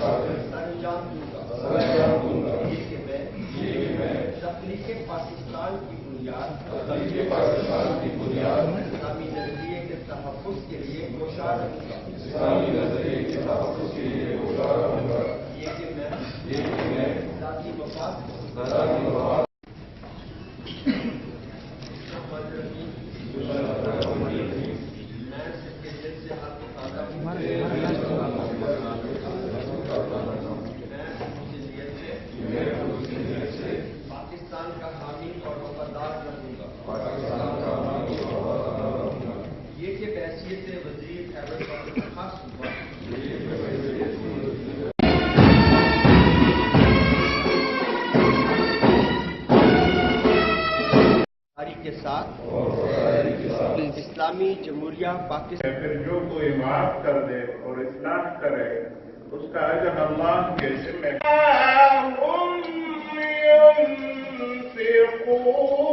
سرانجام دوں گا یہ کہ میں تخلیق پاکستان کی بنیاد اسلامی نظریے کے تحفظ کے لیے کوشاں رہوں گا یہ کہ میں ذاتی مفاد پاکستان کا حامی اور وفادار رہوں گا یہ کہ بحیثیت وزیر خیبر پختونخوا صوبہ کے ساتھ اسلامی جمہوریہ پاکستان پھر جو کوئی معاف کر دے اور اصلاح کرے اس کا اجر اللہ کے ذمہ ينفقون